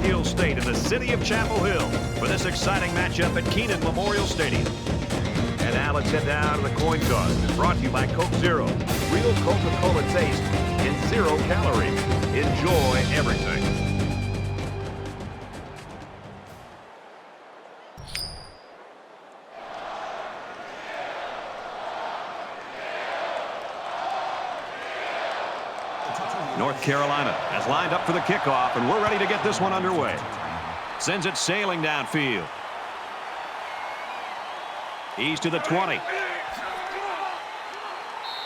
Hill State in the city of Chapel Hill for this exciting matchup at Keenan Memorial Stadium. And now let's head down to the coin toss. It's brought to you by Coke Zero. Real Coca-Cola taste in 0 calories. Enjoy everything. North Carolina has lined up for the kickoff, and we're ready to get this one underway. Sends it sailing downfield. He's to the 20.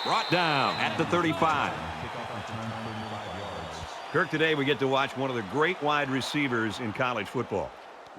Brought down at the 35. Kirk, today we get to watch one of the great wide receivers in college football.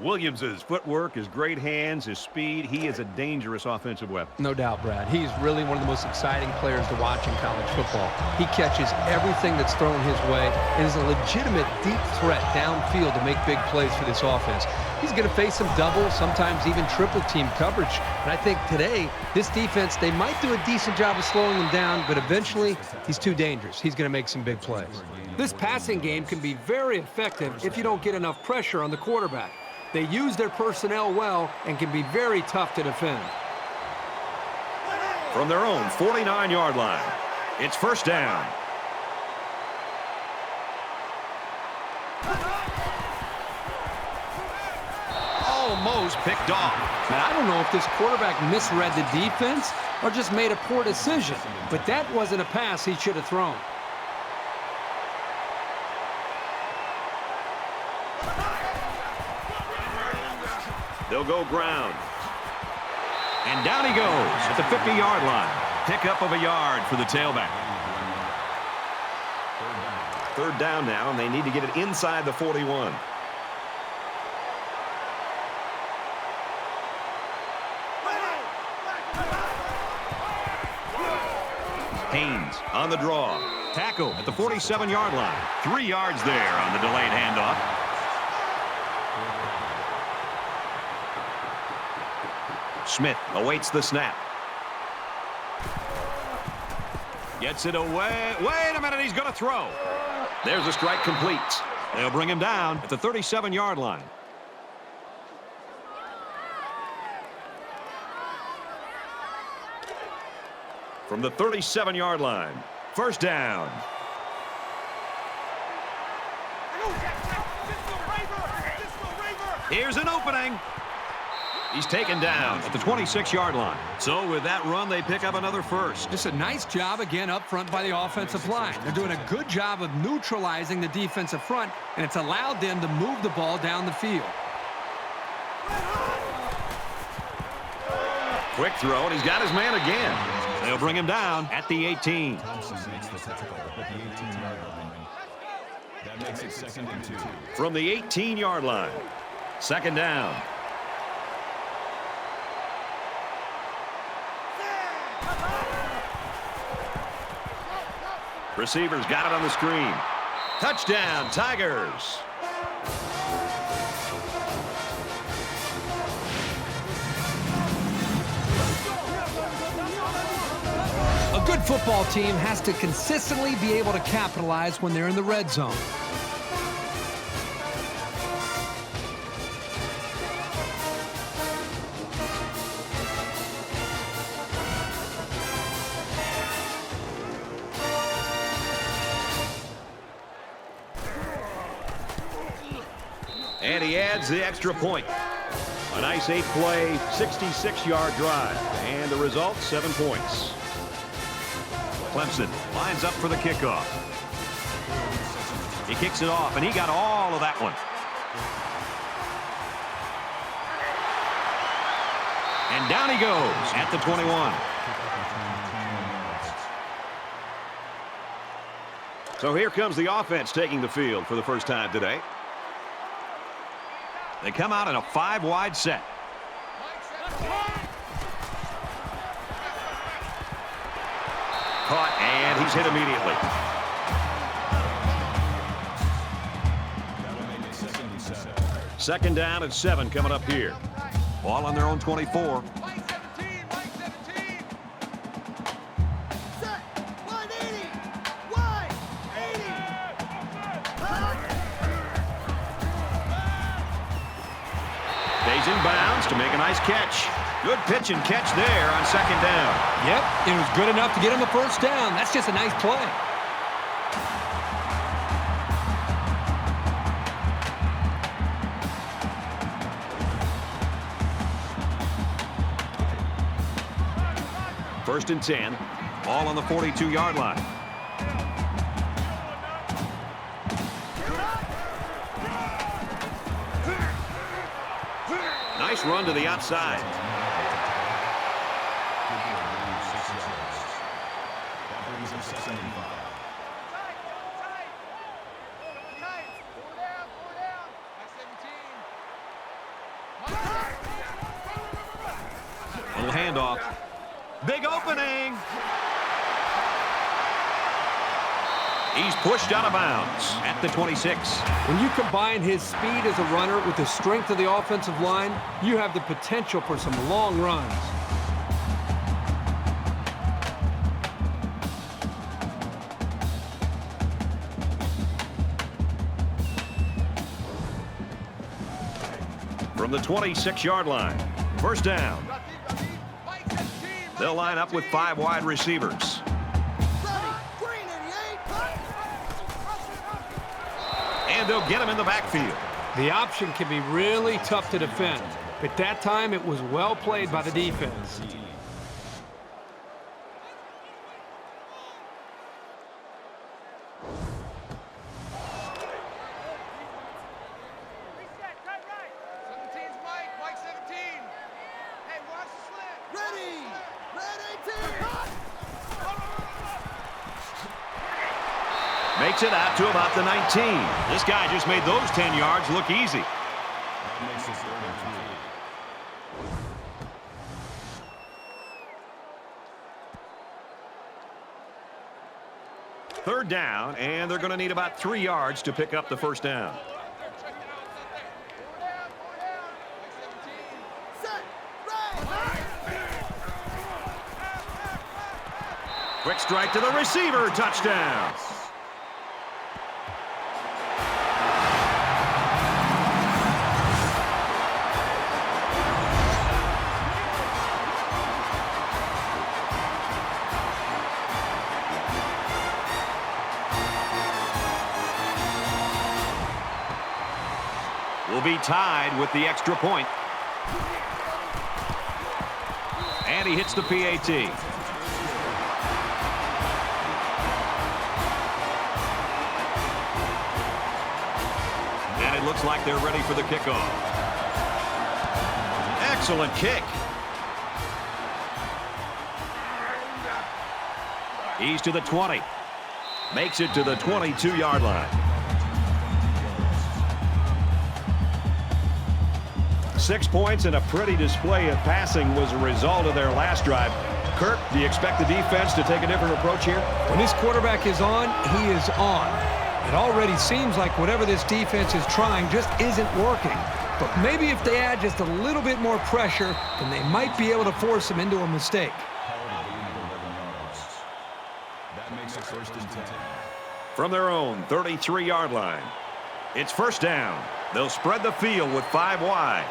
Williams' footwork, his great hands, his speed, he is a dangerous offensive weapon. No doubt, Brad. He's really one of the most exciting players to watch in college football. He catches everything that's thrown his way and is a legitimate deep threat downfield to make big plays for this offense. He's going to face some double, sometimes even triple team coverage. And I think today, this defense, they might do a decent job of slowing him down, but eventually, he's too dangerous. He's going to make some big plays. This passing game can be very effective if you don't get enough pressure on the quarterback. They use their personnel well and can be very tough to defend. From their own 49-yard line, it's first down. Almost picked off. Man, I don't know if this quarterback misread the defense or just made a poor decision, but that wasn't a pass he should have thrown. They'll go ground. And down he goes at the 50-yard line. Pickup of a yard for the tailback. Third down now, and they need to get it inside the 41. Haynes on the draw. Tackle at the 47-yard line. 3 yards there on the delayed handoff. Smith awaits the snap. Gets it away. Wait a minute, he's going to throw. There's a strike complete. They'll bring him down at the 37-yard line. From the 37-yard line, first down. Here's an opening. He's taken down at the 26-yard line. So with that run, they pick up another first. Just a nice job again up front by the offensive line. They're doing a good job of neutralizing the defensive front, and it's allowed them to move the ball down the field. Quick throw, and he's got his man again. They'll bring him down at the 18. That makes it 2nd and 2. From the 18-yard line, second down. Receivers got it on the screen. Touchdown, Tigers. A good football team has to consistently be able to capitalize when they're in the red zone. And he adds the extra point. A nice 8-play, 66-yard drive. And the result, 7 points. Clemson lines up for the kickoff. He kicks it off, and he got all of that one. And down he goes at the 21. So here comes the offense taking the field for the first time today. They come out in a 5-wide set. Caught, and he's hit immediately. Second down and 7 coming up here. Ball on their own 24. Stays in bounds to make a nice catch. Good pitch and catch there on second down. Yep, it was good enough to get him the first down. That's just a nice play. First and 10. Ball on the 42-yard line. Nice run to the outside. That brings him second and 5. Little handoff. Big opening. He's pushed out of bounds at the 26. When you combine his speed as a runner with the strength of the offensive line, you have the potential for some long runs. From the 26-yard line. First down. They'll line up with 5 wide receivers. And they'll get him in the backfield. The option can be really tough to defend, but that time it was well played by the defense. Makes it out to about the 19. This guy just made those 10 yards look easy. That makes it 3rd and 3. Third down, and they're going to need about 3 yards to pick up the first down. Quick strike to the receiver. Touchdown. Will be tied with the extra point. And he hits the PAT. And it looks like they're ready for the kickoff. Excellent kick. He's to the 20. Makes it to the 22-yard line. 6 points and a pretty display of passing was a result of their last drive. Kirk, do you expect the defense to take a different approach here? When this quarterback is on, he is on. It already seems like whatever this defense is trying just isn't working. But maybe if they add just a little bit more pressure, then they might be able to force him into a mistake. That makes it 1st and 10. From their own 33-yard line. It's first down. They'll spread the field with 5 wide.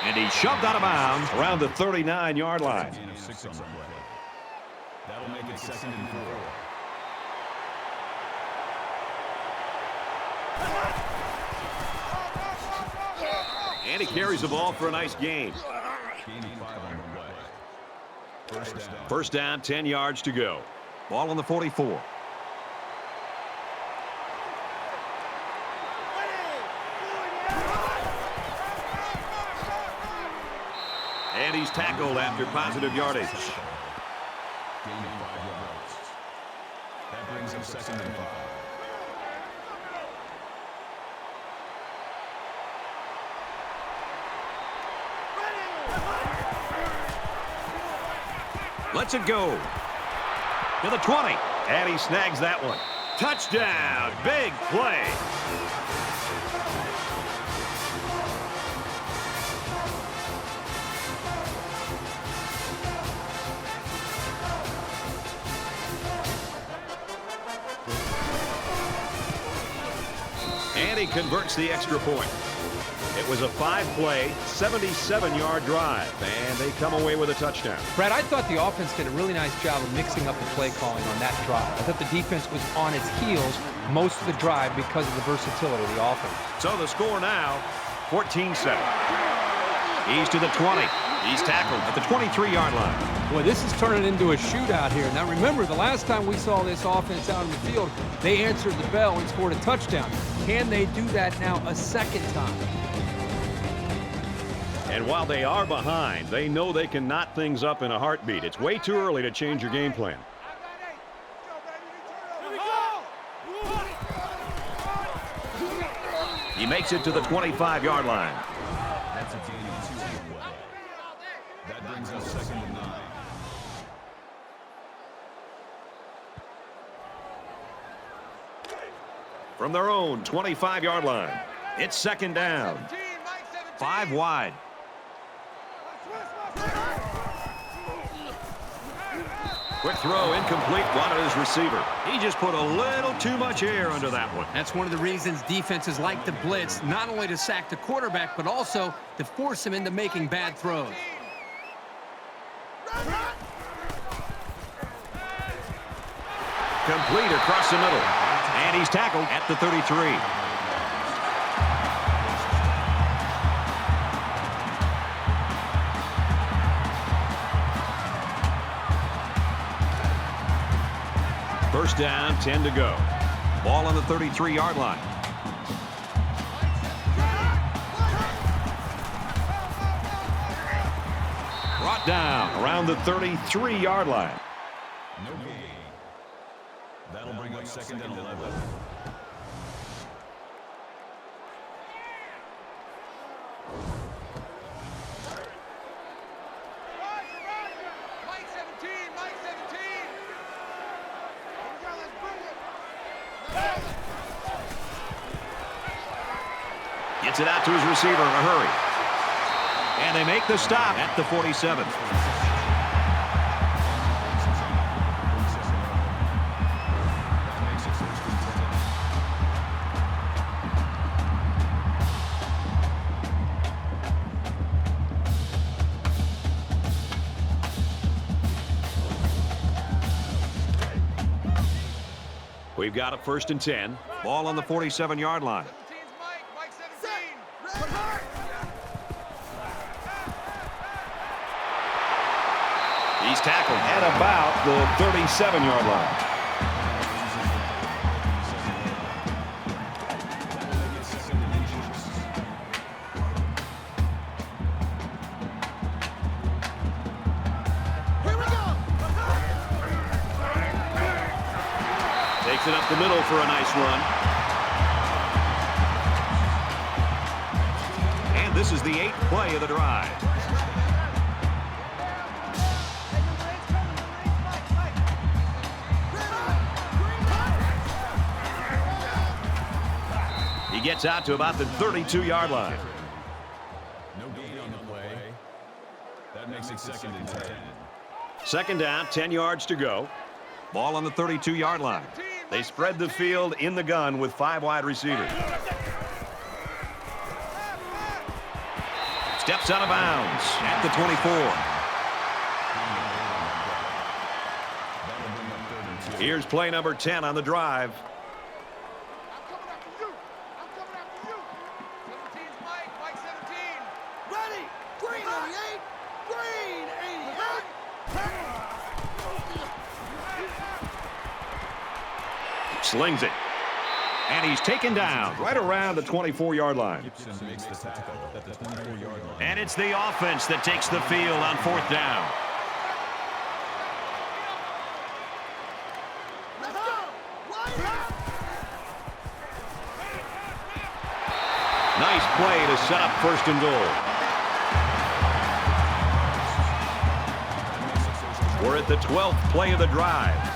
And he shoved out of bounds around the 39-yard line. Gain of 6 on the play. That'll make it 2nd and 4. And he carries the ball for a nice gain. Gaining 5 on the play. First down. First down, 10 yards to go. Ball on the 44. And he's tackled after positive yardage. Gaining 5 yards. That brings him 2nd and 5. Lets it go. To the 20. And he snags that one. Touchdown. Big play. And he converts the extra point. It was a 5-play, 77-yard drive, and they come away with a touchdown. Brad, I thought the offense did a really nice job of mixing up the play calling on that drive. I thought the defense was on its heels most of the drive because of the versatility of the offense. So the score now, 14-7. He's to the 20. He's tackled at the 23-yard line. Boy, this is turning into a shootout here. Now, remember, the last time we saw this offense out in the field, they answered the bell and scored a touchdown. Can they do that now a second time? And while they are behind, they know they can knot things up in a heartbeat. It's way too early to change your game plan. He makes it to the 25-yard line. That's a gain of 2 on the play. That brings us 2nd and 9. From their own 25-yard line, it's 2nd down. 5 wide. Quick throw, incomplete, wanted his receiver. He just put a little too much air under that one. That's one of the reasons defenses like to blitz, not only to sack the quarterback, but also to force him into making bad throws. Complete across the middle. And he's tackled at the 33. First down, 10 to go. Ball on the 33-yard line. Brought down around the 33-yard line. No gain. That'll bring up 2nd and 11. Gets it out to his receiver in a hurry. And they make the stop at the 47. We've got a 1st and 10. Ball on the 47-yard line. He's tackled at about the 37-yard line. Here we go. Takes it up the middle for a nice run. And this is the 8th play of the drive. He gets out to about the 32-yard line. No gain on the play. That makes it 2nd and 10. 2nd down, 10 yards to go. Ball on the 32-yard line. They spread the field in the gun with 5 wide receivers. Steps out of bounds at the 24. Here's play number 10 on the drive. Ready. Green 88. Green 88. Slings it. And he's taken down right around the 24-yard line. Gibson makes the tackle at the 24-yard line. And it's the offense that takes the field on 4th down. Let's go. Line up. Nice play to set up 1st and goal. We're at the 12th play of the drive.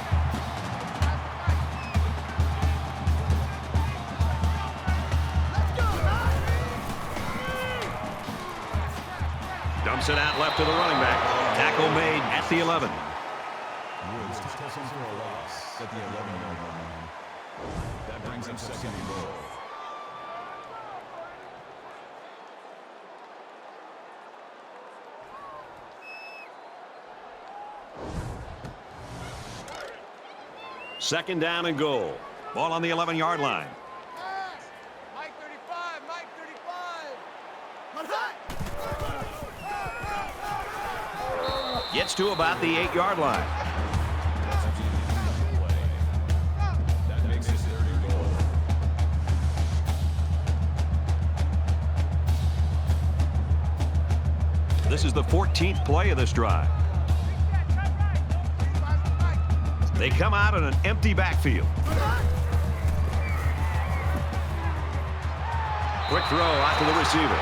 Dumps it out left to the running back. Tackle made at the 11. Woods tackles him for a loss at the 11-yard line. That brings him 2nd and goal. Second down and goal. Ball on the 11-yard line. Pass. Mike 35. Mike 35. Gets to about the 8-yard line. That makes it 30 goal. This is the 14th play of this drive. They come out in an empty backfield. Quick throw out to the receiver.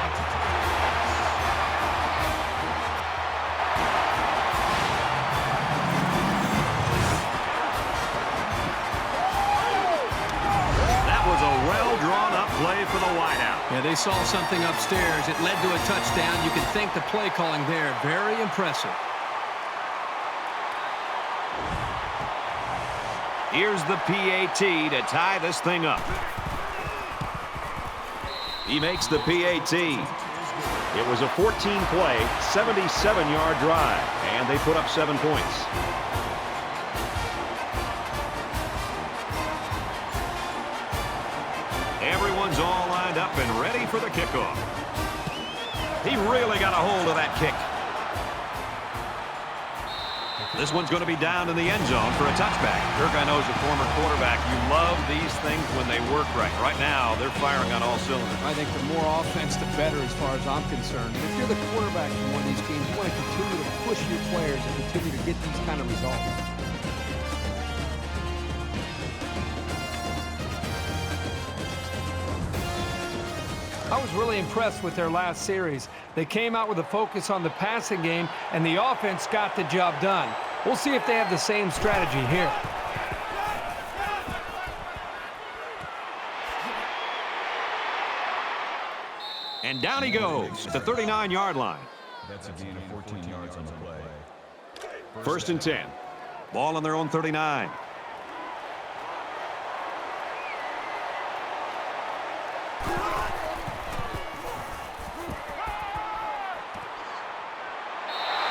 That was a well-drawn-up play for the wideout. Yeah, they saw something upstairs. It led to a touchdown. You can thank the play calling there. Very impressive. Here's the PAT to tie this thing up. He makes the PAT. It was a 14-play, 77-yard drive, and they put up 7 points. Everyone's all lined up and ready for the kickoff. He really got a hold of that kick. This one's going to be down in the end zone for a touchback. Kirk, I know as a former quarterback, you love these things when they work right. Right now, they're firing on all cylinders. I think the more offense, the better as far as I'm concerned. And if you're the quarterback for one of these teams, you want to continue to push your players and continue to get these kind of results. I was really impressed with their last series. They came out with a focus on the passing game, and the offense got the job done. We'll see if they have the same strategy here. And down he goes at the 39-yard line. That's a gain of 14 yards on the play. First and 10. Ball on their own 39.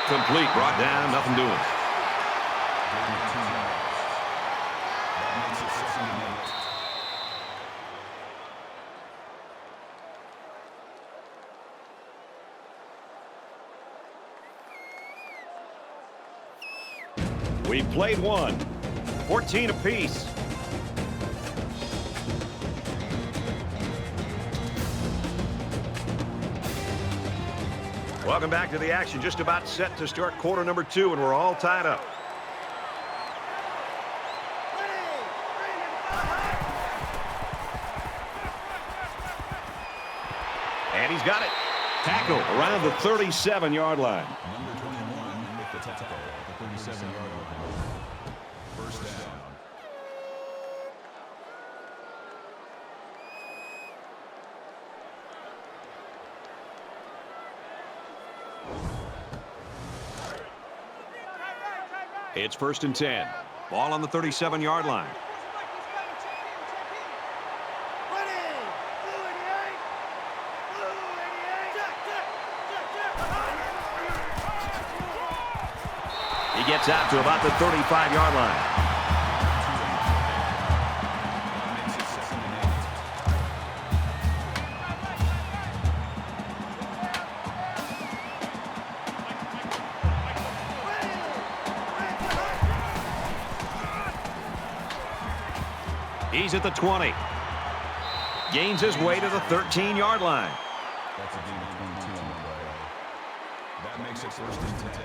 Complete, brought down, nothing doing. Gain of 2 yards. That makes it 2nd and 8. We played one. 14 apiece. Welcome back to the action. Just about set to start quarter number 2, and we're all tied up. And he's got it. Tackle around the 37-yard line. Number 21 with the tackle at the 37-yard line. First down. It's first and 10. Ball on the 37-yard line. He gets out to about the 35-yard line. That makes it 2nd and 8. He's at the 20. Gains his way to the 13-yard line. That's a gain of 22 on the play. That makes it 1st and 10.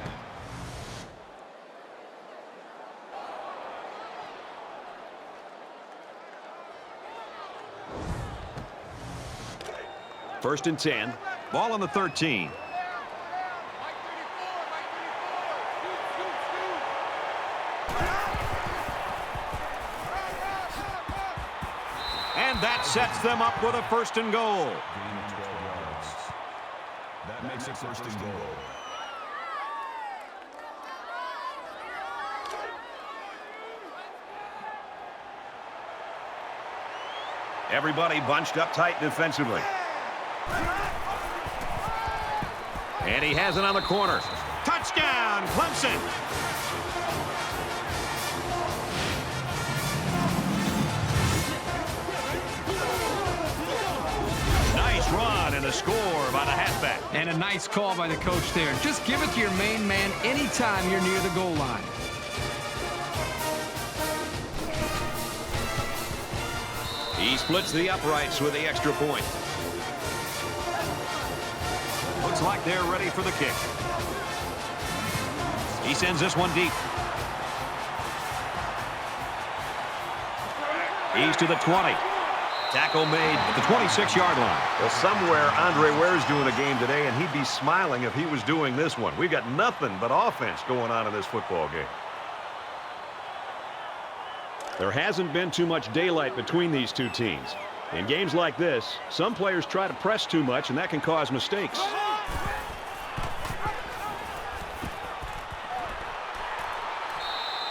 First and 10. Ball on the 13. And that sets them up with a first and goal. Gain of 12 yards. That makes it 1st and goal. Everybody bunched up tight defensively. And he has it on the corner. Touchdown, Clemson! And the score by the halfback. And a nice call by the coach there. Just give it to your main man anytime you're near the goal line. He splits the uprights with the extra point. Looks like they're ready for the kick. He sends this one deep. He's to the 20. Tackle made at the 26-yard line. Well, somewhere Andre Ware's doing a game today, and he'd be smiling if he was doing this one. We've got nothing but offense going on in this football game. There hasn't been too much daylight between these two teams. In games like this, some players try to press too much, and that can cause mistakes.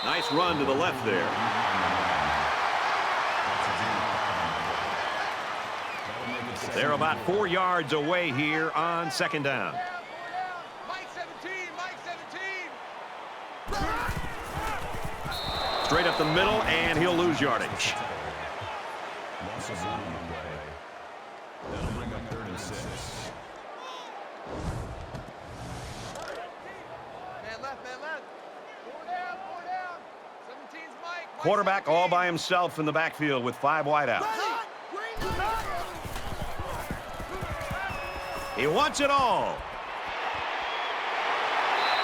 Nice run to the left there. They're about 4 yards away here on second down. Mike 17, Mike 17. Straight up the middle, and he'll lose yardage. Loss of 1 on the play. That'll bring up 3rd and 6. Man left, man left. 4 down, 4 down. 17's Mike. Quarterback all by himself in the backfield with 5 wideouts. He wants it all.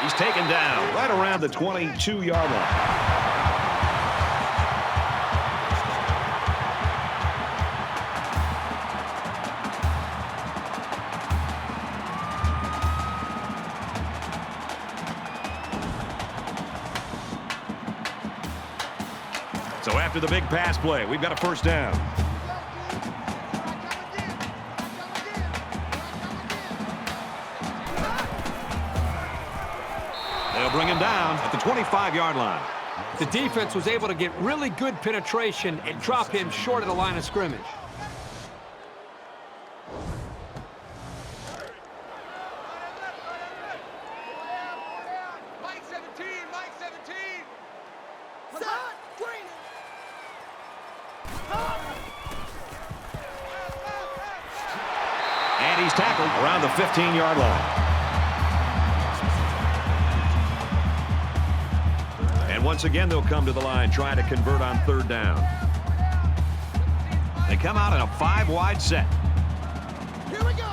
He's taken down right around the 22-yard line. So after the big pass play, we've got a first down. They'll bring him down at the 25-yard line. The defense was able to get really good penetration and drop him short of the line of scrimmage. Mike 17, Mike 17. And he's tackled around the 15-yard line. And once again, they'll come to the line, trying to convert on 3rd down. They come out in a 5-wide set. Here we go.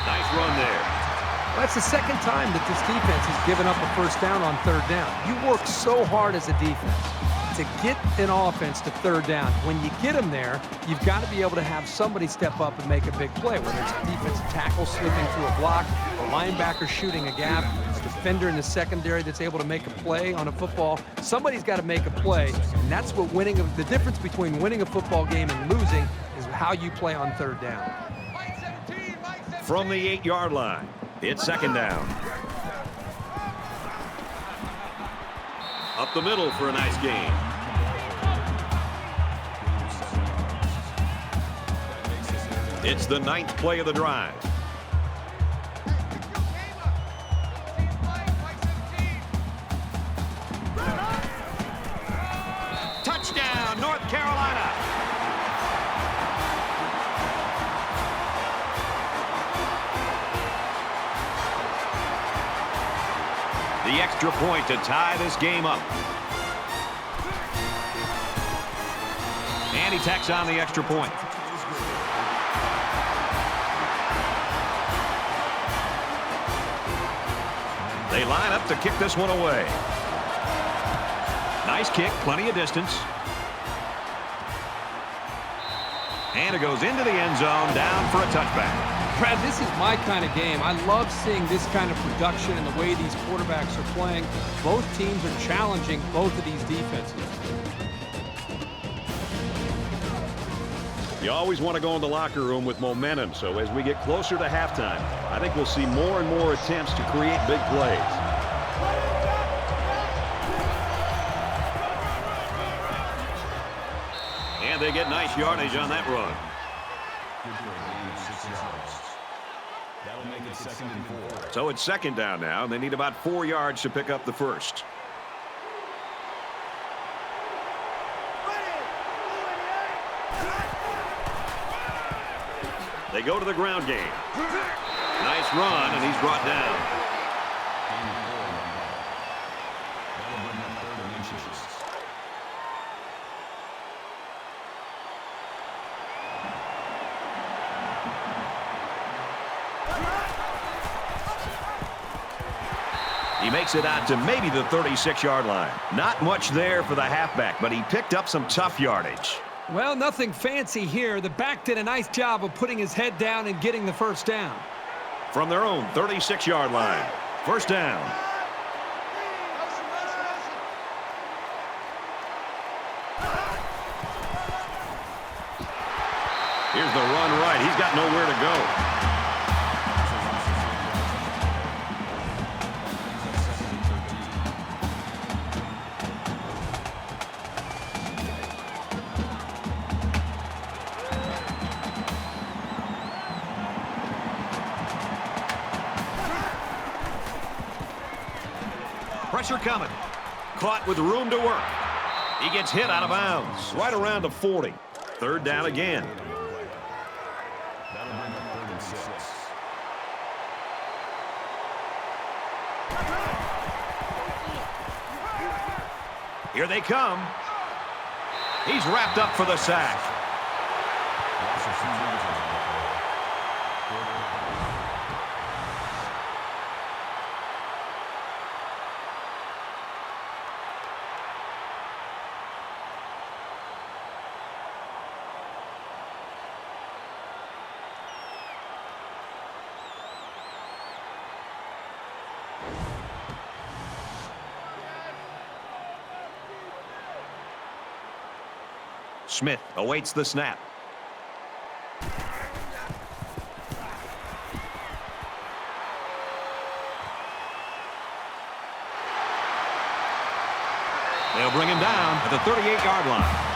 Nice run there. That's the second time that this defense has given up a first down on 3rd down. You work so hard as a defense to get an offense to 3rd down. When you get them there, you've got to be able to have somebody step up and make a big play, whether it's a defensive tackle slipping through a block, a linebacker shooting a gap, a defender in the secondary that's able to make a play on a football. Somebody's got to make a play, and that's what the difference between winning a football game and losing is how you play on 3rd down. Mike 17, Mike 17. From the 8-yard line, it's second down. Up the middle for a nice gain. It's the 9th play of the drive. Touchdown, North Carolina. The extra point to tie this game up. And he tacks on the extra point. They line up to kick this one away. Nice kick, plenty of distance. And it goes into the end zone, down for a touchback. Brad, this is my kind of game. I love seeing this kind of production and the way these quarterbacks are playing. Both teams are challenging both of these defenses. You always want to go in the locker room with momentum, so as we get closer to halftime, I think we'll see more and more attempts to create big plays. And they get nice yardage on that run. That'll make it 2nd and 4. So it's second down now, and they need about 4 yards to pick up the first. They go to the ground game. Nice run, and he's brought down. That'll bring up 3rd inches. He makes it out to maybe the 36-yard line. Not much there for the halfback, but he picked up some tough yardage. Well, nothing fancy here. The back did a nice job of putting his head down and getting the first down. From their own 36-yard line. First down. Here's the run right. He's got nowhere to go. Pressure coming. Caught with room to work. He gets hit out of bounds. Right around the 40. 3rd down again. That'll bring up 3rd and 6. Here they come. He's wrapped up for the sack. Smith awaits the snap. They'll bring him down at the 38-yard line.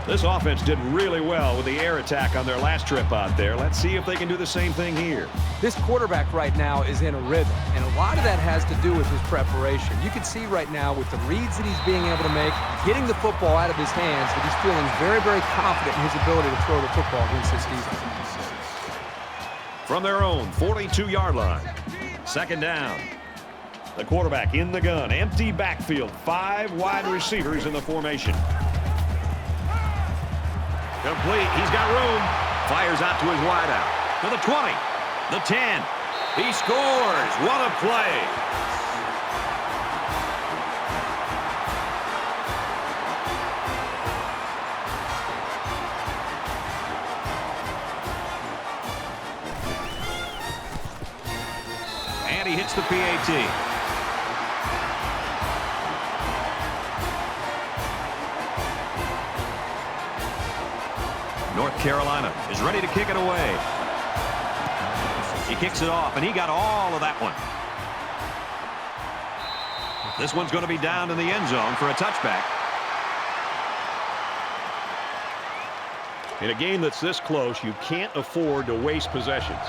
This offense did really well with the air attack on their last trip out there. Let's see if they can do the same thing here. This quarterback right now is in a rhythm, and a lot of that has to do with his preparation. You can see right now with the reads that he's being able to make, getting the football out of his hands, that he's feeling very, very confident in his ability to throw the football against this defense. From their own 42-yard line, 2nd down. The quarterback in the gun, empty backfield, 5 wide receivers in the formation. Complete. He's got room. Fires out to his wideout. To the 20. The 10. He scores. What a play. And he hits the PAT. North Carolina is ready to kick it away. He kicks it off, and he got all of that one. This one's going to be down in the end zone for a touchback. In a game that's this close, you can't afford to waste possessions.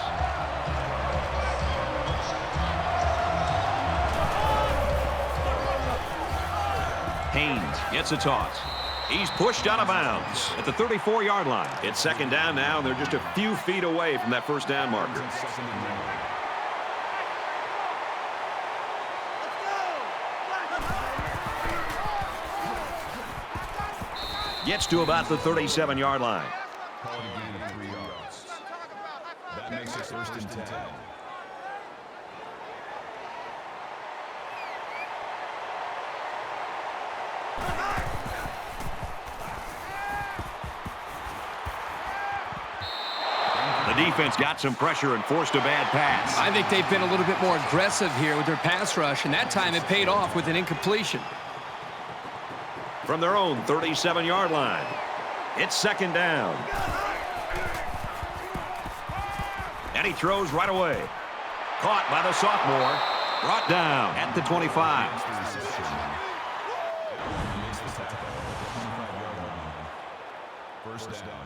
Haynes gets a toss. He's pushed out of bounds at the 34-yard line. It's 2nd down now, and they're just a few feet away from that first down marker. Gets to about the 37-yard line. Call it a gain of 3 yards. That makes it 1st and 10. The defense got some pressure and forced a bad pass. I think they've been a little bit more aggressive here with their pass rush, and that time it paid off with an incompletion. From their own 37-yard line, it's 2nd down. And he throws right away. Caught by the sophomore. Brought down at the 25. First down.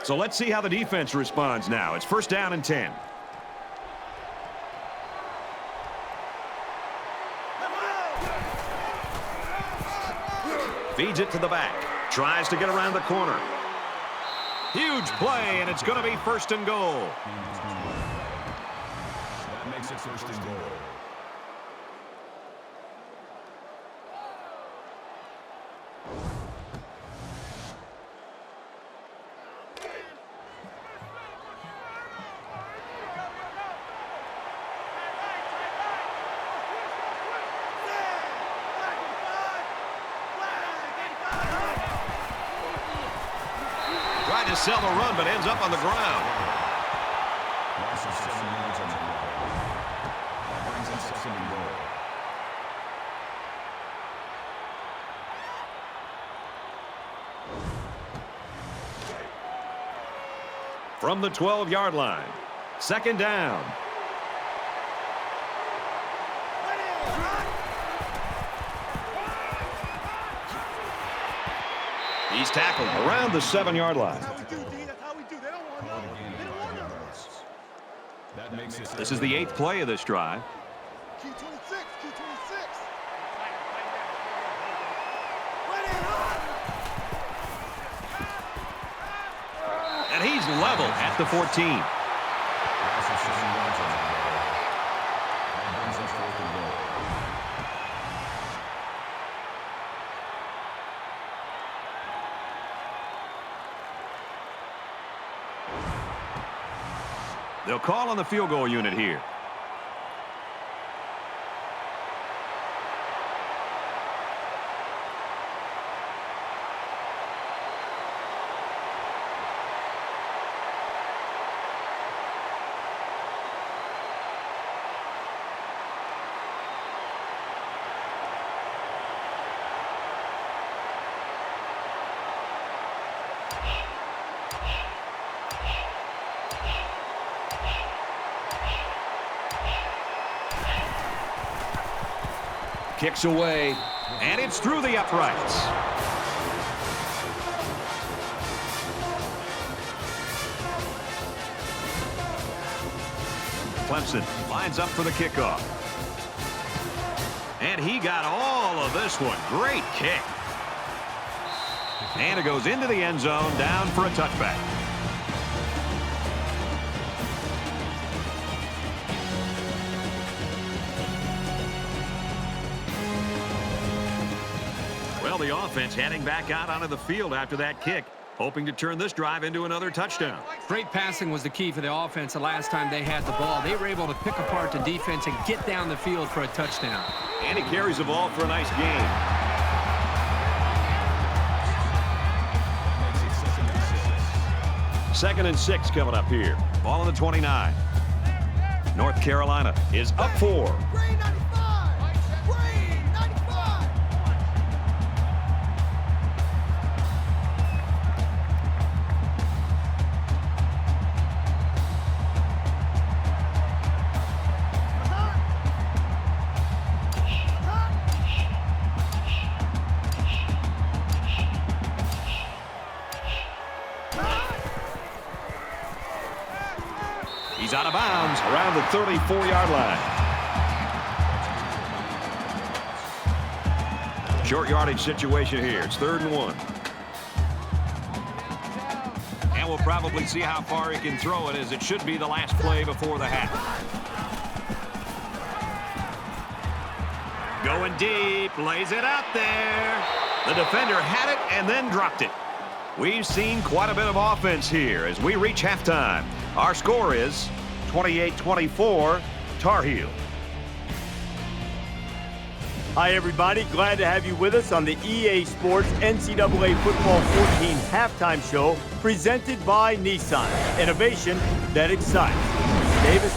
So let's see how the defense responds now. It's first down and 10. Feeds it to the back. Tries to get around the corner. Huge play, and it's going to be first and goal. That makes it first and goal. Tried to sell the run, but ends up on the ground. Loss of 7 yards on the play. That brings up second and goal. From the 12-yard line. Second down. He's tackled around the 7-yard line. That's how we do, D. That's how we do. They don't want no. They don't want no. That makes it. This is the 8th play of this drive. Q26. Q26. And he's level at the 14. Loss of 7 yards on the play. That brings up fourth and goal. They'll call on the field goal unit here. Kicks away, and it's through the uprights. Clemson lines up for the kickoff. And he got all of this one. Great kick. And it goes into the end zone, down for a touchback. Well, the offense heading back out onto the field after that kick, hoping to turn this drive into another touchdown. Great passing was the key for the offense the last time they had the ball. They were able to pick apart the defense and get down the field for a touchdown. And he carries the ball for a nice gain. Second and 6 coming up here. Ball on the 29. North Carolina is up 4. Green 95. Green 95. He's out of bounds around the 34-yard line. Short yardage situation here. It's 3rd and 1. And we'll probably see how far he can throw it, as it should be the last play before the half. Going deep, lays it out there. The defender had it and then dropped it. We've seen quite a bit of offense here as we reach halftime. Our score is 28-24, Tar Heel. Hi, everybody. Glad to have you with us on the EA Sports NCAA Football 14 halftime show presented by Nissan. Innovation that excites.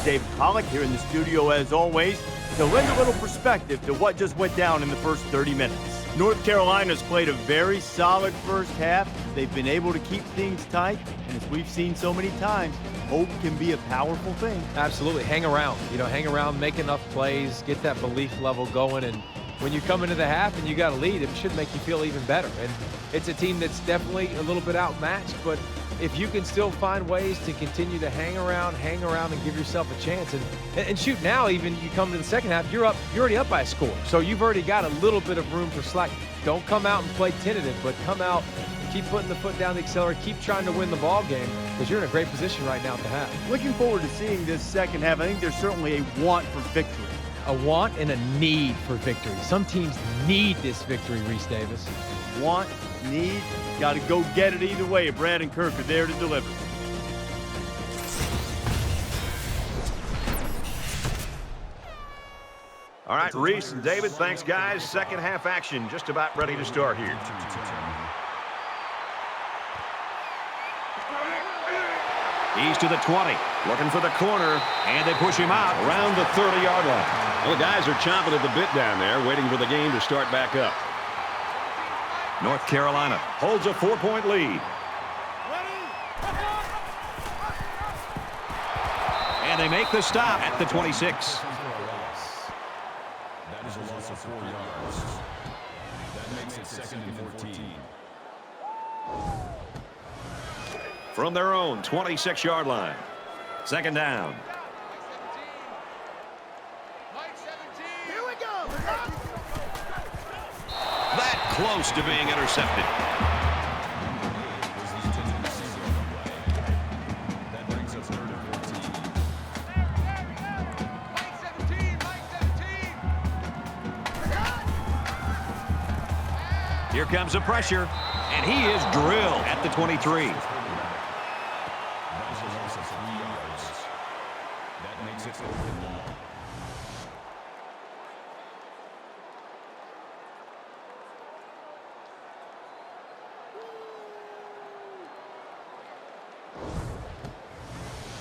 David Pollock here in the studio as always to lend a little perspective to what just went down in the first 30 minutes. North Carolina's played a very solid first half. They've been able to keep things tight, and as we've seen so many times, hope can be a powerful thing. Absolutely. Hang around. Hang around, make enough plays, get that belief level going, and when you come into the half and you got a lead, it should make you feel even better. And it's a team that's definitely a little bit outmatched, but if you can still find ways to continue to hang around and give yourself a chance. And shoot, now even you come to the second half, you're already up by a score. So you've already got a little bit of room for slack. Don't come out and play tentative, but come out, keep putting the foot down the accelerator, keep trying to win the ball game, because you're in a great position right now at the half. Looking forward to seeing this second half. I think there's certainly a want for victory. A want and a need for victory. Some teams need this victory, Reese Davis. Want, need, got to go get it either way. Brad and Kirk are there to deliver. All right, Reese and David, thanks, guys. Second half action just about ready to start here. He's to the 20, looking for the corner, and they push him out around the 30-yard line. Well, the guys are chomping at the bit down there, waiting for the game to start back up. North Carolina holds a 4-point lead. And they make the stop at the 26. That is a loss of 4 yards. That makes it 2nd and 14. From their own 26-yard line. Second down. Here we go. That close to being intercepted. That brings us 3rd and 14. Here comes the pressure, and he is drilled at the 23. That is a loss of 3 yards. That makes it 4th and long.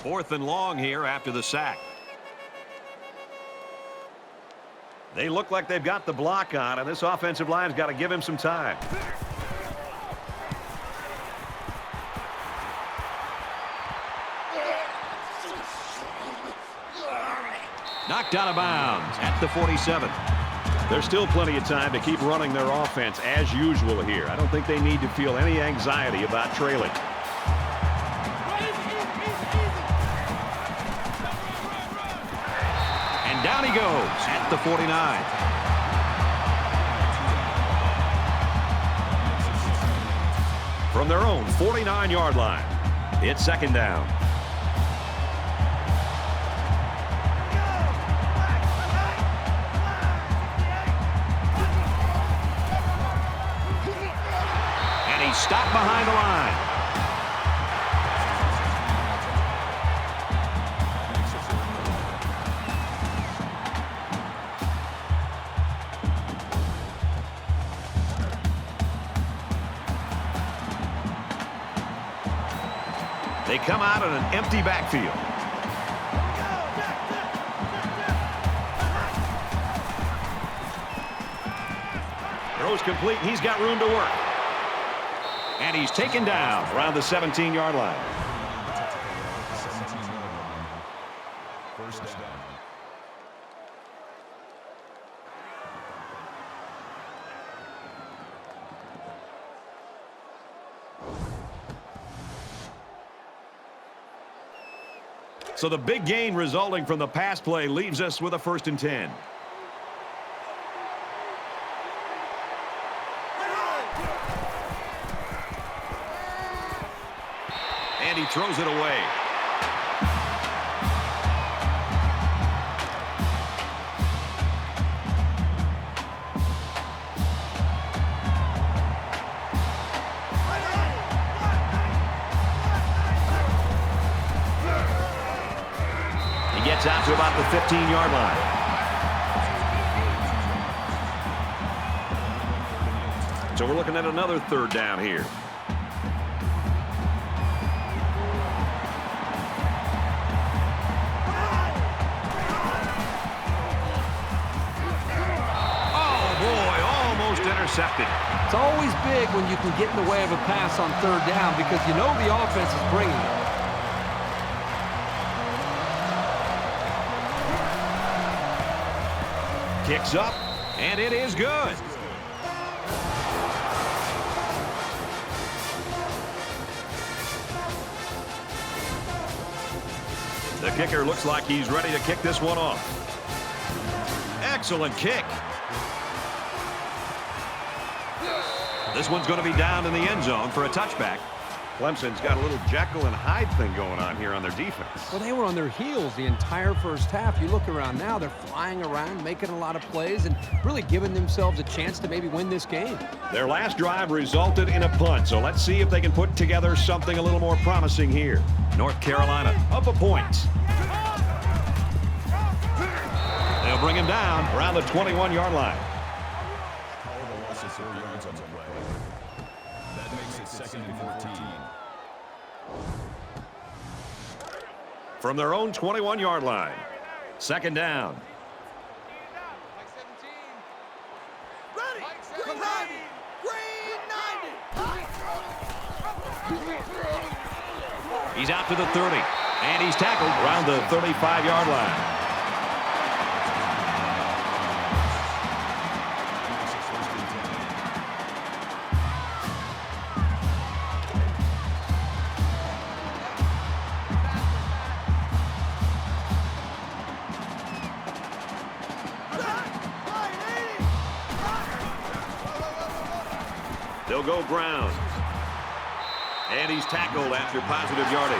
Fourth and long here after the sack. They look like they've got the block on, and this offensive line's got to give him some time. Knocked out of bounds at the 47. There's still plenty of time to keep running their offense as usual here. I don't think they need to feel any anxiety about trailing. And down he goes at the 49. From their own 49-yard line, it's second down. Stopped behind the line. They come out in an empty backfield. Throws complete, and he's got room to work. And he's taken down around the 17-yard line. 17-yard line. First down. So the big gain resulting from the pass play leaves us with a 1st and 10. And he throws it away. He gets out to about the 15-yard line. So we're looking at another 3rd down here. Intercepted. It's always big when you can get in the way of a pass on 3rd down because you know the offense is bringing it. Kicks up, and it is good. kicker looks like he's ready to kick this one off. Excellent kick. This one's going to be down in the end zone for a touchback. Clemson's got a little Jekyll and Hyde thing going on here on their defense. Well, they were on their heels the entire first half. You look around now, they're flying around, making a lot of plays, and really giving themselves a chance to maybe win this game. Their last drive resulted in a punt, so let's see if they can put together something a little more promising here. North Carolina up a point. They'll bring him down around the 21-yard line. Call the loss of 4 yards on the play. That makes it 2nd and 14. From their own 21-yard line. 2nd down. Mike 17. Ready. Mike 17. Green 90. He's out to the 30, and he's tackled around the 35-yard line. They'll go ground. And he's tackled after positive yardage.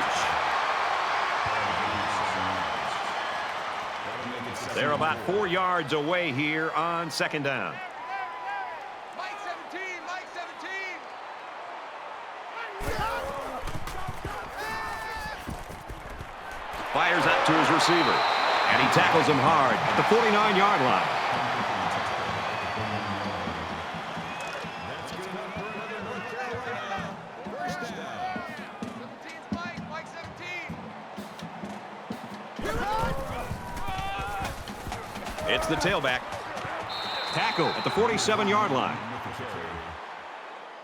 They're about 4 yards away here on 2nd down. Mike 17. Mike 17. Fires out to his receiver. And he tackles him hard at the 49-yard line. It's the tailback. Tackle at the 47-yard line.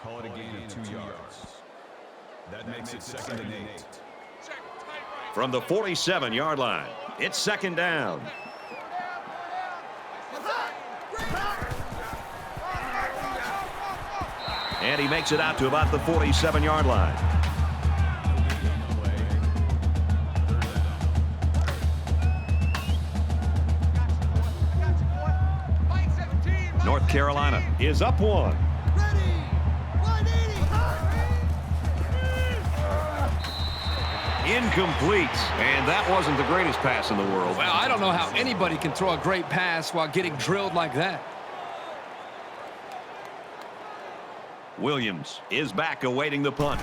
Call it a gain of 2 yards. That makes it 2nd and 8. From the 47-yard line, it's 2nd down. And he makes it out to about the 47-yard line. North Carolina is up 1. Incomplete. And that wasn't the greatest pass in the world. Well, I don't know how anybody can throw a great pass while getting drilled like that. Williams is back awaiting the punt.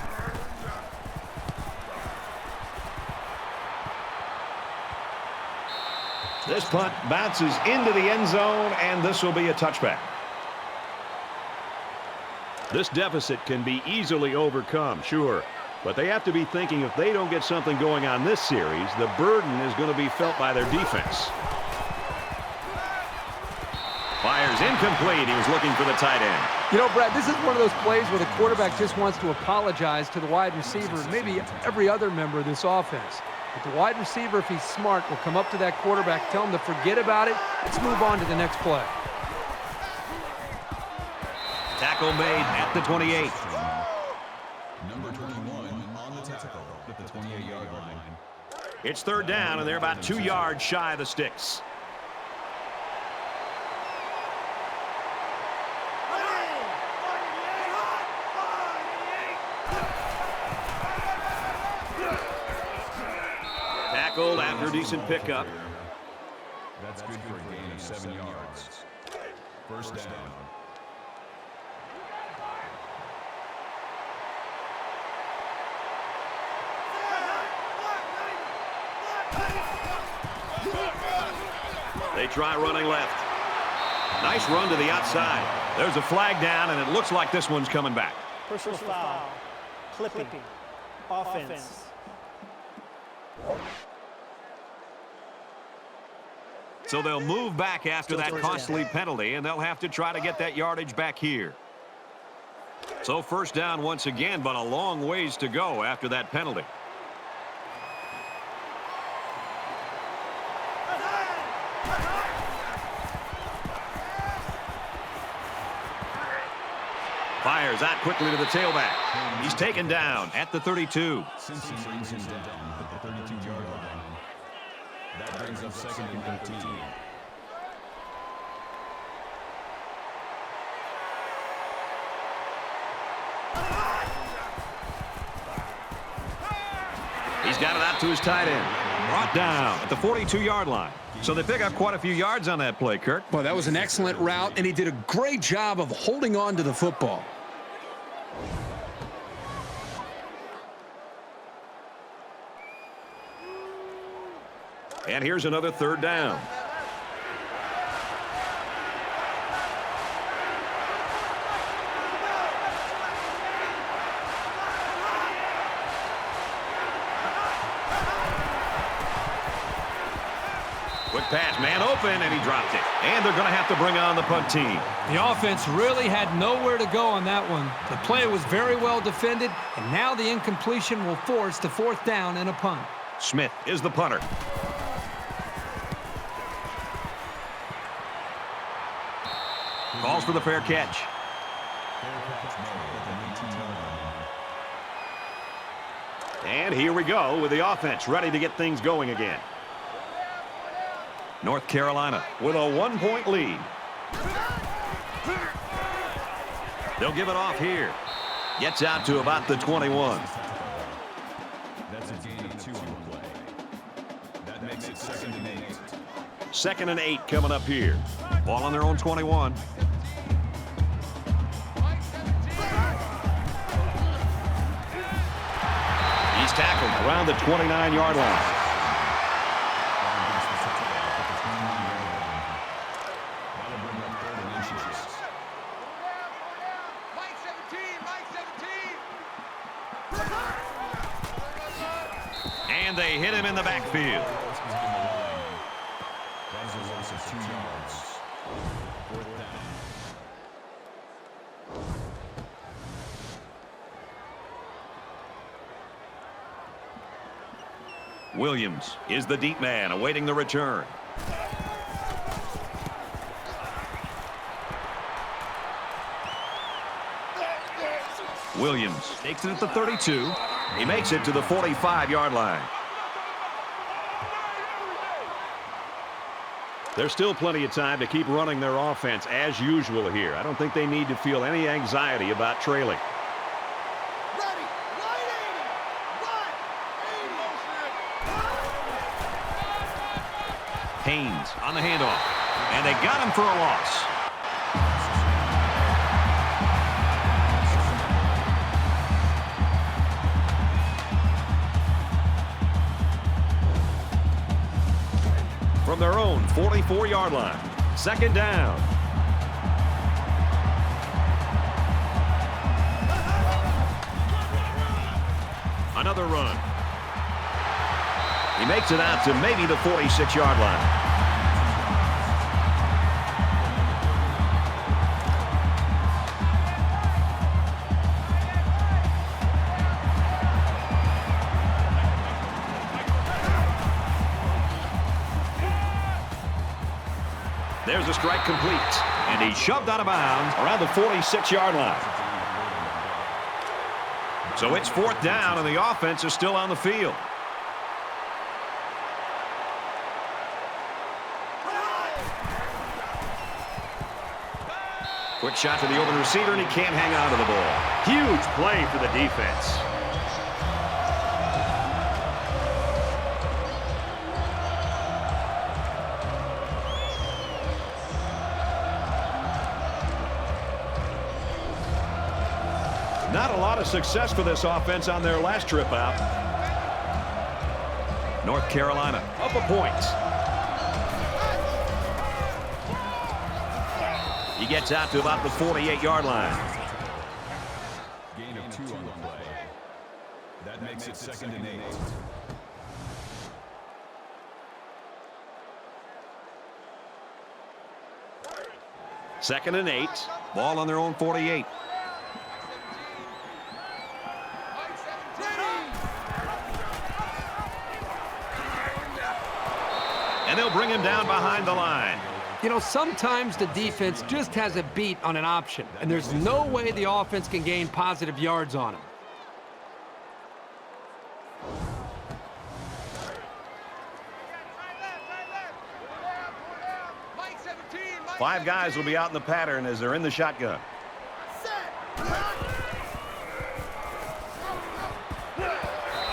This punt bounces into the end zone, and this will be a touchback. This deficit can be easily overcome, sure, but they have to be thinking if they don't get something going on this series, the burden is going to be felt by their defense. Fires incomplete. He was looking for the tight end. You know, Brad, this is one of those plays where the quarterback just wants to apologize to the wide receiver and maybe every other member of this offense. But the wide receiver, if he's smart, will come up to that quarterback, tell him to forget about it. Let's move on to the next play. Tackle made at the 28. Number 21 on the tackle at the 28-yard line. It's 3rd down, and they're about 2 yards shy of the sticks. Tackled after a decent pickup. That's good for a gain of 7 yards. 1st down. They try running left. Nice run to the outside. There's a flag down, and it looks like this one's coming back. Personal foul. Clipping. Offense. So they'll move back after that costly penalty, and they'll have to try to get that yardage back here. So 1st down once again, but a long ways to go after that penalty. Fires out quickly to the tailback. He's taken down at the 32. Simpson brings him down at the 32-yard line. That brings up second and 13. He's got it out to his tight end. Brought down at the 42-yard line. So they pick up quite a few yards on that play, Kirk. Well, that was an excellent route, and he did a great job of holding on to the football. And here's another third down. Quick pass, man open, and he dropped it. And they're going to have to bring on the punt team. The offense really had nowhere to go on that one. The play was very well defended, and now the incompletion will force the fourth down and a punt. Smith is the punter. Calls for the fair catch. And here we go with the offense ready to get things going again. North Carolina with a 1-point lead. They'll give it off here. Gets out to about the 21. That's a gain of 2 on the play. That makes it second and 8. Second and 8 coming up here. Ball on their own 21. He's tackled around the 29-yard line. And they hit him in the backfield. That is a loss of 2 yards. Fourth down. Williams is the deep man awaiting the return. Williams takes it at the 32. He makes it to the 45-yard line. There's still plenty of time to keep running their offense as usual here. I don't think they need to feel any anxiety about trailing. Ready. Right 80. Haynes on the handoff. And they got him for a loss. From their own 44-yard line. Second down. Another run. He makes it out to maybe the 46-yard line. There's a strike complete, and he's shoved out of bounds around the 46-yard line. So it's fourth down, and the offense is still on the field. Quick shot to the open receiver, and he can't hang on to the ball. Huge play for the defense. Not a lot of success for this offense on their last trip out. North Carolina up a point. He gets out to about the 48-yard line. Gain of 2 on the play. That makes it second and 8. Second and 8. Ball on their own 48. And they'll bring him down behind the line. You know, sometimes the defense just has a beat on an option, and there's no way the offense can gain positive yards on him. 5 guys will be out in the pattern as they're in the shotgun.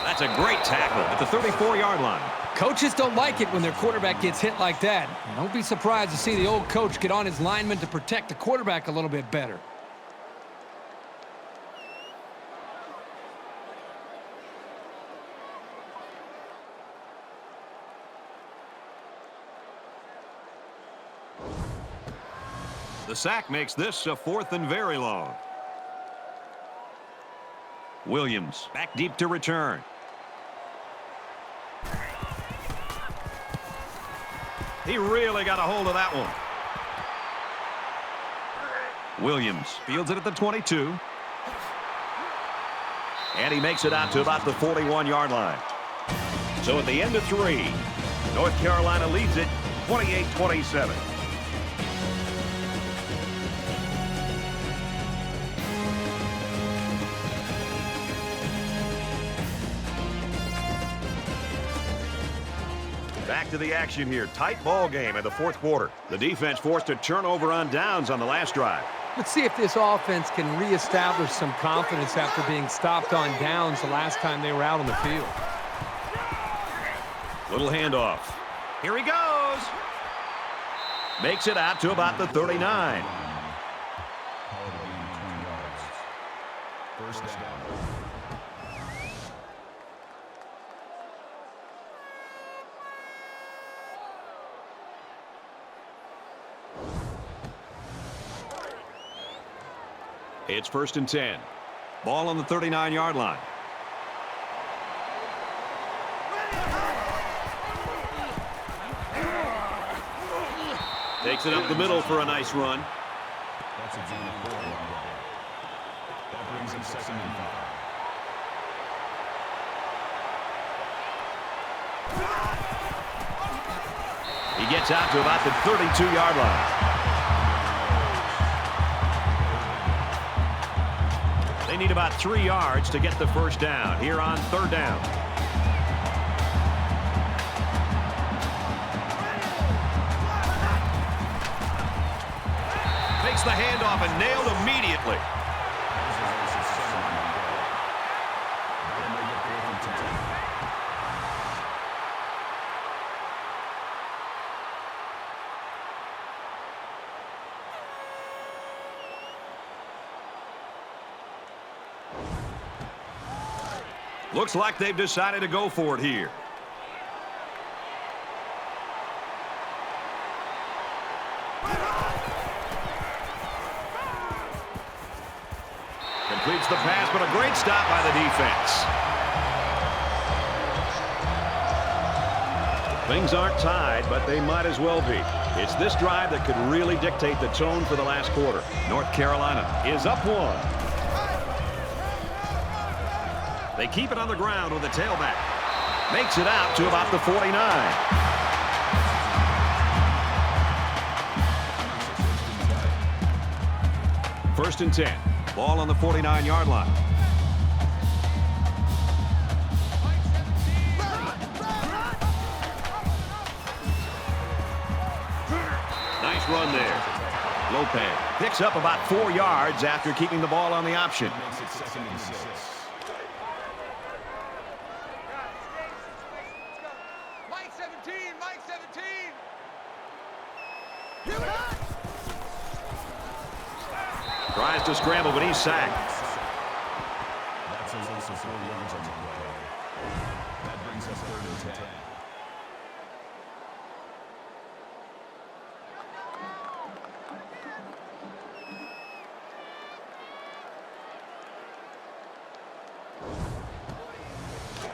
That's a great tackle at the 34-yard line. Coaches don't like it when their quarterback gets hit like that. Don't be surprised to see the old coach get on his linemen to protect the quarterback a little bit better. The sack makes this a 4th and very long. Williams back deep to return. He really got a hold of that one. Williams fields it at the 22. And he makes it out to about the 41-yard line. So at the end of 3, North Carolina leads it 28-27. Back to the action here. Tight ball game in the 4th quarter. The defense forced a turnover on downs on the last drive. Let's see if this offense can reestablish some confidence after being stopped on downs the last time they were out on the field. Little handoff. Here he goes. Makes it out to about the 39. First down. It's 1st and 10. Ball on the 39-yard line. Takes it up the middle for a nice run. That's a gain of 4 on that. That brings him 2nd and 5. He gets out to about the 32-yard line. They need about 3 yards to get the first down here on 3rd down. Makes the handoff and nailed immediately. Looks like they've decided to go for it here. Completes the pass, but a great stop by the defense. Things aren't tied, but they might as well be. It's this drive that could really dictate the tone for the last quarter. North Carolina is up 1. They keep it on the ground with the tailback. Makes it out to about the 49. 1st and 10. Ball on the 49-yard line. Nice run there. Lopez picks up about 4 yards after keeping the ball on the option. Makes it 2nd and 6. Tries to scramble, but he's sacked. That's a loss of 4 yards on the play. That brings us 3rd and 10.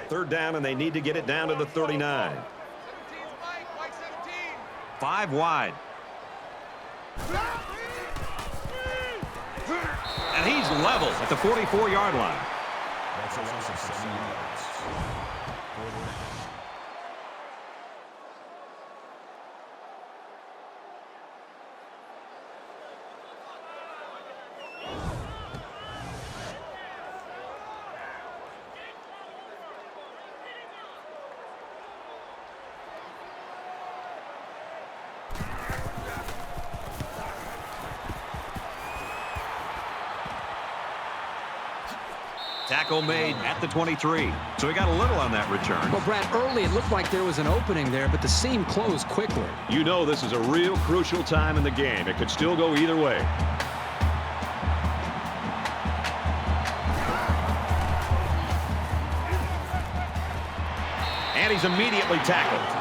Third down, and they need to get it down to the 39. 5 wide. And he's level at the 44-yard line. That's a loss of 7 yards. 4th down. Tackle made at the 23. So he got a little on that return. Well, Brad, early it looked like there was an opening there, but the seam closed quickly. You know this is a real crucial time in the game. It could still go either way. And he's immediately tackled.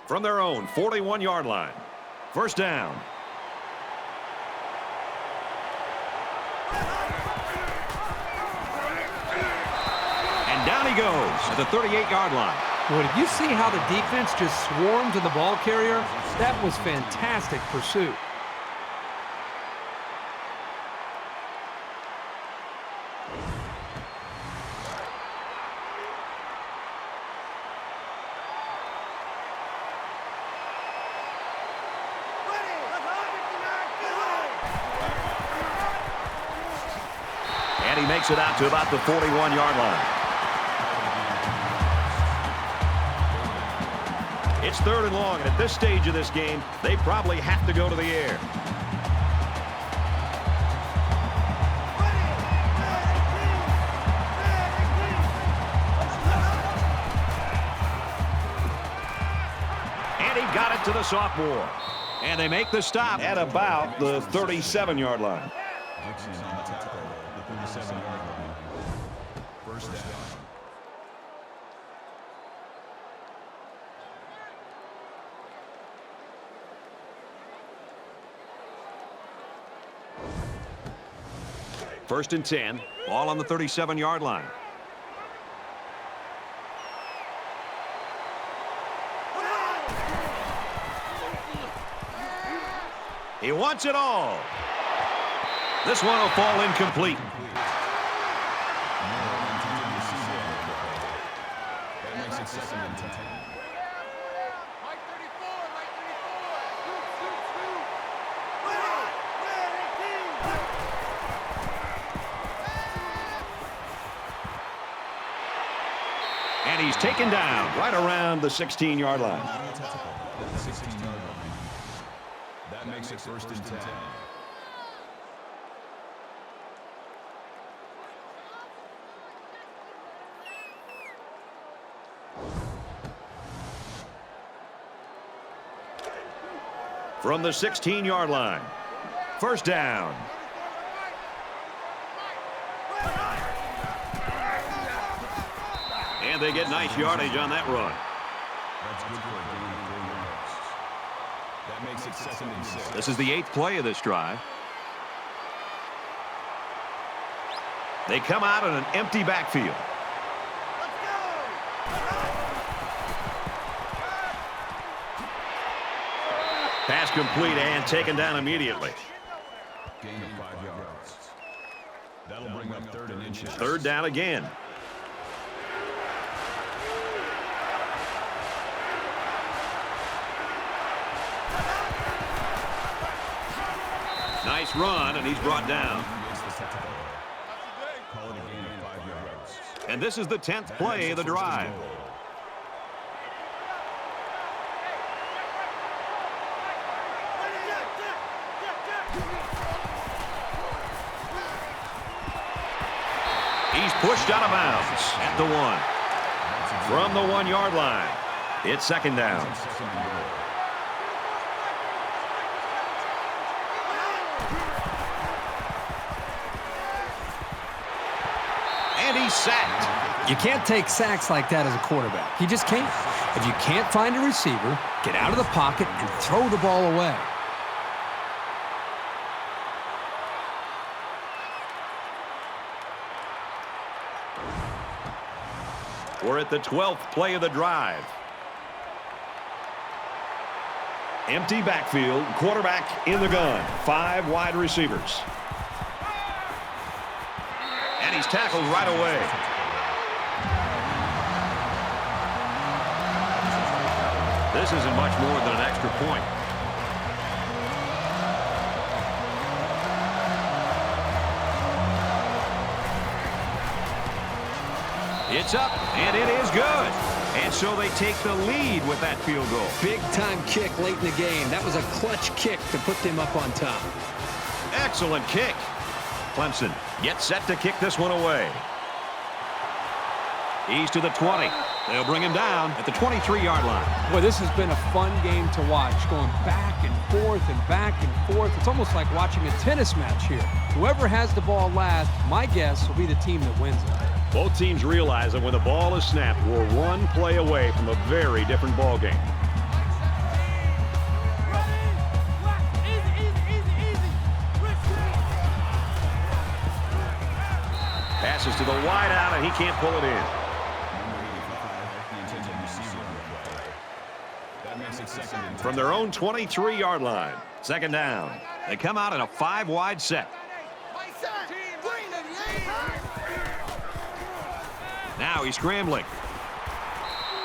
From their own 41-yard line. First down. And down he goes at the 38-yard line. Well, did you see how the defense just swarmed to the ball carrier? That was fantastic pursuit. And he makes it out to about the 41-yard line. It's 3rd and long, and at this stage of this game, they probably have to go to the air. And he got it to the sophomore. And they make the stop at about the 37-yard line. First down. First and 10, all on the 37-yard line. He wants it all. This one will fall incomplete. That makes it 2nd and 10. And he's taken down right around the 16-yard line. At the 16-yard line. That makes it 1st and 10. From the 16-yard line. First down. And they get nice yardage on that run. That's good for a gain of 4 yards. That makes it 2nd and 6. This is the 8th play of this drive. They come out in an empty backfield. Pass complete and taken down immediately. Gain of 5 yards. That'll bring up 3rd and inches. 3rd down again. Nice run, and he's brought down. Call it a gain of 5 yards. And this is the 10th play of the drive. He's pushed out of bounds at the 1. From the 1-yard line, it's 2nd down. And he's sacked. You can't take sacks like that as a quarterback. You just can't. If you can't find a receiver, get out of the pocket and throw the ball away. We're at the 12th play of the drive. Empty backfield, quarterback in the gun. 5 wide receivers. And he's tackled right away. This isn't much more than an extra point. It's up, and it is good. And so they take the lead with that field goal. Big-time kick late in the game. That was a clutch kick to put them up on top. Excellent kick. Clemson gets set to kick this one away. He's to the 20. They'll bring him down at the 23-yard line. Boy, this has been a fun game to watch, going back and forth and back and forth. It's almost like watching a tennis match here. Whoever has the ball last, my guess will be the team that wins it. Both teams realize that when the ball is snapped, we're one play away from a very different ball game. Passes to the wide out, and he can't pull it in. From their own 23-yard line, second down. They come out in a 5-wide set. Now he's scrambling.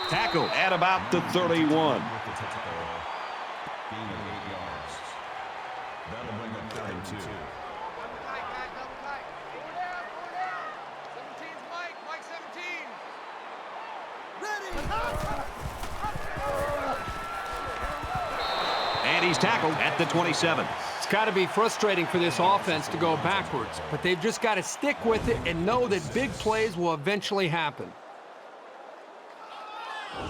Tackle at about the 31. That'll bring up 32. And he's tackled at the 27. It's got to be frustrating for this offense to go backwards, but they've just got to stick with it and know that big plays will eventually happen. The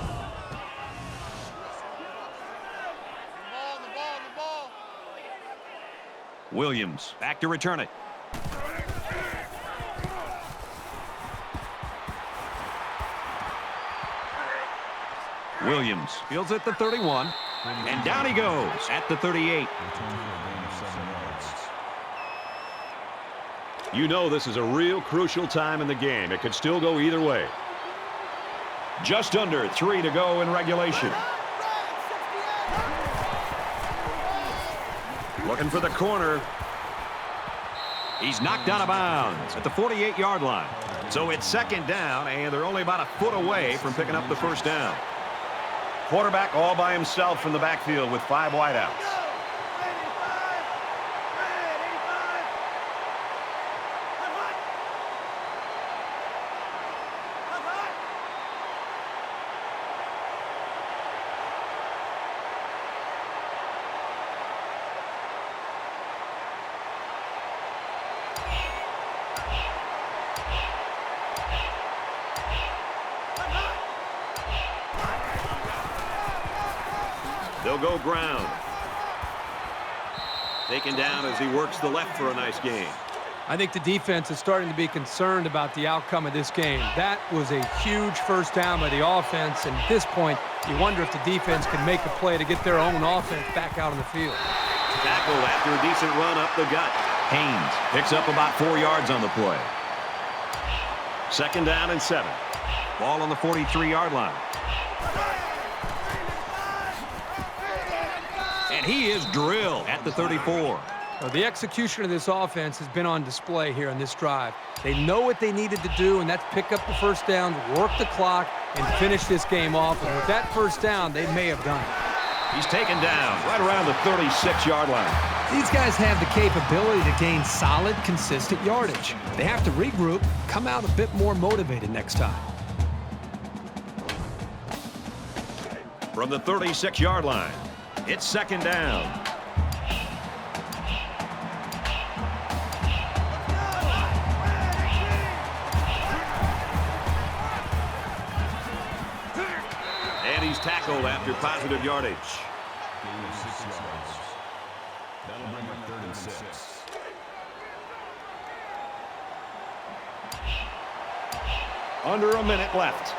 ball. Williams back to return it. Williams fields at the 31. And down he goes at the 38. You know this is a real crucial time in the game. It could still go either way. Just under 3 to go in regulation. Looking for the corner. He's knocked out of bounds at the 48-yard line. So it's second down, and they're only about a foot away from picking up the first down. Quarterback all by himself from the backfield with 5 wideouts. They'll go ground. Taken down as he works the left for a nice gain. I think the defense is starting to be concerned about the outcome of this game. That was a huge first down by the offense, and at this point, you wonder if the defense can make a play to get their own offense back out on the field. Tackle after a decent run up the gut. Haynes picks up about 4 yards on the play. Second down and 7. Ball on the 43-yard line. And he is drilled at the 34. Well, the execution of this offense has been on display here on this drive. They know what they needed to do, and that's pick up the first down, work the clock, and finish this game off. And with that first down, they may have done it. He's taken down right around the 36-yard line. These guys have the capability to gain solid, consistent yardage. They have to regroup, come out a bit more motivated next time. From the 36-yard line, it's second down. And he's tackled after positive yardage. Gain of 6 yards. That'll bring up 3rd and 6. Under a minute left.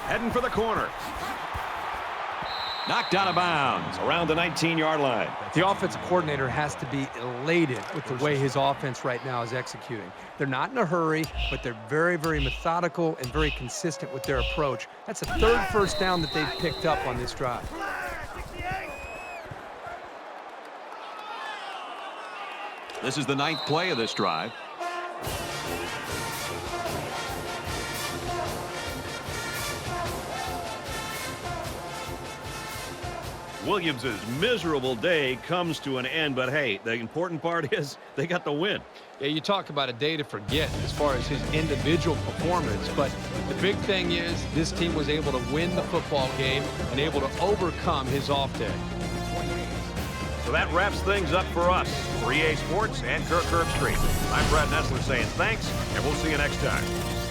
Heading for the corner. Knocked out of bounds around the 19-yard line. The offensive coordinator has to be elated with the way his offense right now is executing. They're not in a hurry, but they're very, very methodical and very consistent with their approach. That's the 3rd first down that they've picked up on this drive. This is the 9th play of this drive. Williams' miserable day comes to an end, but hey, the important part is they got the win. Yeah, you talk about a day to forget as far as his individual performance, but the big thing is this team was able to win the football game and able to overcome his off day. So that wraps things up for us. For EA Sports and Kirk Herbstreit, I'm Brad Nessler saying thanks, and we'll see you next time.